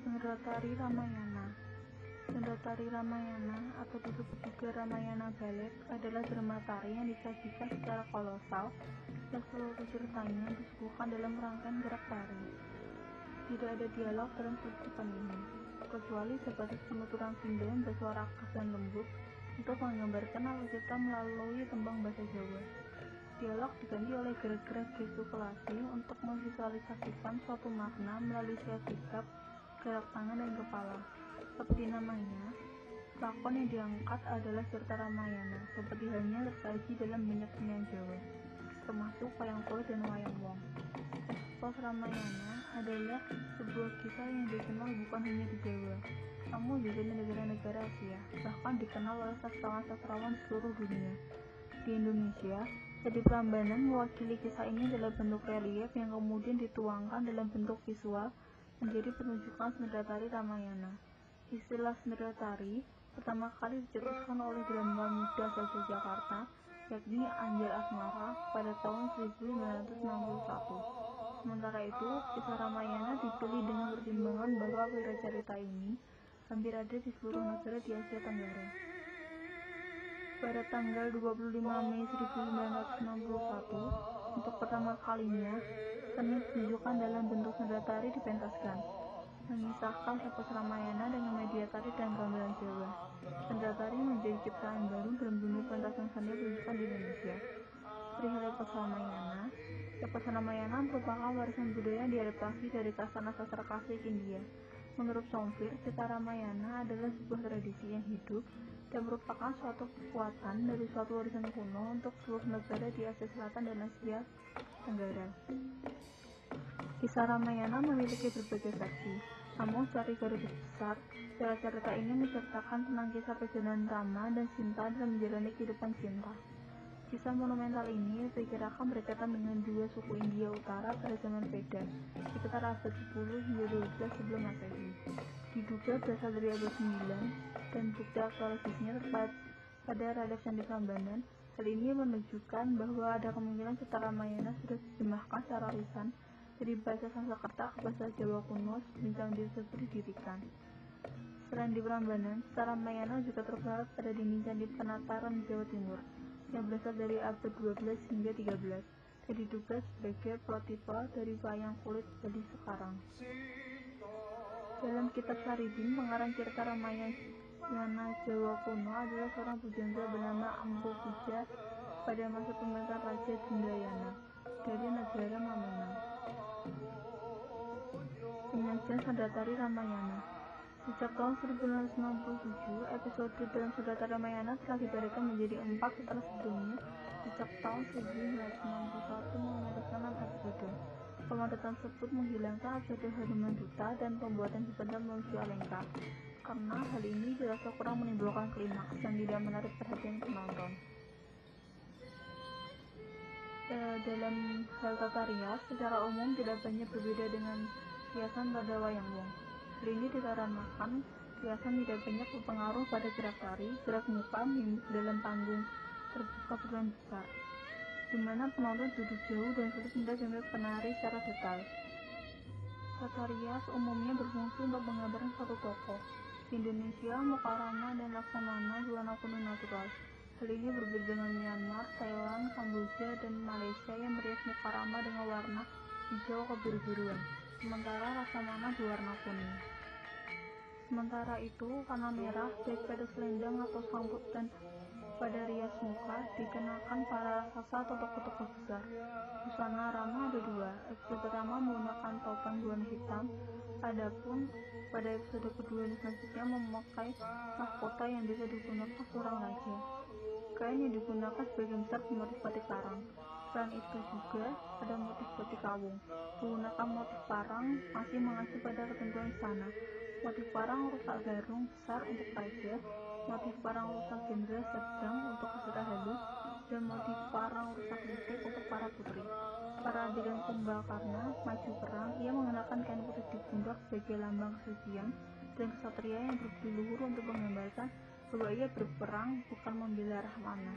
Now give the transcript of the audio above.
Sendratari Ramayana. Sendratari Ramayana atau disebut juga Ramayana Ballet adalah drama tari yang disajikan secara kolosal dan seluruh ceritanya disuguhkan dalam rangkaian gerak tari. Tidak ada dialog dalam pertunjukan ini, kecuali sebatas penuturan sinden bersuara khas dan lembut untuk menggambarkan alur cerita melalui tembang bahasa Jawa. Dialog diganti oleh gerak-gerak gestikulasi untuk memvisualisasikan suatu makna melalui sikap, gerak tangan dan kepala. Seperti namanya, lakon yang diangkat adalah cerita Ramayana, seperti halnya tersaji dalam banyak kesenian Jawa, termasuk wayang kulit dan wayang wong. Epos Ramayana adalah sebuah kisah yang dikenal bukan hanya di Jawa, namun juga di negara-negara Asia, bahkan dikenal oleh sastrawan-sastrawan di seluruh dunia. Di Indonesia, Candi Prambanan mewakili kisah ini dalam bentuk relief yang kemudian dituangkan dalam bentuk visual menjadi penunjukan Sendratari Ramayana. Istilah Sendratari pertama kali dicetuskan oleh drama muda asal Yogyakarta, yakni Anjal Asmara pada tahun 1961. Sementara itu, kisah Ramayana dipilih dengan pertimbangan bahwa wiracarita ini hampir ada di seluruh negara di Asia Tenggara. Pada tanggal 25 Mei 1961, untuk pertama kalinya, seni pertunjukan dalam bentuk Sendratari dipentaskan, memisahkan epos Ramayana dengan media tari dan gamelan Jawa. Sendratari menjadi ciptaan baru dalam dunia pentasan seni pertunjukan di Indonesia. Perihal epos Ramayana merupakan warisan budaya yang diadaptasi dari kasana sastra klasik India. Menurut Somfir, cerita Ramayana adalah sebuah tradisi yang hidup dan merupakan suatu kekuatan dari suatu warisan kuno untuk seluruh negara di Asia Selatan dan Asia Tenggara. Kisah Ramayana memiliki berbagai versi, namun secara garis besar, cerita ini menceritakan tentang kisah perjalanan Rama dan Sinta dalam menjalani kehidupan cinta. Kisah monumental ini diperkirakan berkaitan dengan dua suku India Utara pada zaman Veda, sekitar abad 10 hingga 12 sebelum Masehi. Diduga berasal dari abad 9 dan bukti arkeologisnya terdapat pada relief Candi Prambanan. Hal ini menunjukkan bahwa ada kemungkinan cerita Ramayana sudah diterjemahkan secara lisan dari bahasa Sanskerta ke bahasa Jawa kuno semenjak disebut didirikan. Selain di Prambanan, cerita Ramayana juga terdapat pada dinding Candi Penataran Jawa Timur yang berasal dari abad 12 hingga 13 dan diduga sebagai prototipe dari wayang kulit Bali sekarang. Dalam kitab Saridin, pengarang cerita Ramayana Jawa kuno adalah seorang pujangga bernama Angkokuja pada masa pemerintahan Raja Gendayana dari negara Mamenang. Penyajian Sendratari Ramayana. Sejak tahun 1997, episode dalam Sendratari Ramayana telah diberikan menjadi 4 setelah sebelumnya sejak tahun 1961 mementaskan 6 episode. Format tersebut menghilangkan episode Hanuman Duta dan pembuatan sebentar manusia Alengka, karena hal ini dirasa kurang menimbulkan klimaks dan tidak menarik perhatian penonton. Dalam hal tata rias, secara umum tidak banyak berbeda dengan riasan pada wayang wong. Hal ini dikarenakan riasan tidak banyak berpengaruh pada gerak tari, gerak muka, mimik dalam panggung terbuka berulang besar, di mana penonton duduk jauh dan sulit melihat mimik penari secara detail. Tata rias umumnya berfungsi untuk menggambarkan satu tokoh. Di Indonesia, Mukarana dan Laksamana berwarna kuning natural. Hal ini berbeda dengan Myanmar, Thailand, Kamboja, dan Malaysia yang merias Mukarama dengan warna hijau kebiru-biruan, sementara Laksamana berwarna kuning. Sementara itu, warna merah baik pada selendang atau sangkut dan pada rias muka dikenakan para raksasa atau tokoh-tokoh besar. Busana Rama ada dua. Episode pertama menggunakan topan berwarna hitam, adapun pada episode kedua dan selanjutnya memakai mahkota yang bisa digunakan seorang raja. Kain yang digunakan sebagian besar motif batik parang. Selain itu juga ada motif batik kawung. Menggunakan motif parang masih mengacu pada ketentuan istana. Motif parang rusak garung besar untuk raja, motif parang rusak jenderal sedang untuk peserta halus, dan motif parang rusak litik untuk para putri. Para adegan Kumbakarna maju perang, ia mengenakan kain putih di pundak sebagai lambang kesucian dan kesatria yang berbudi luhur untuk menggambarkan bahwa ia berperang bukan membela Rahmana.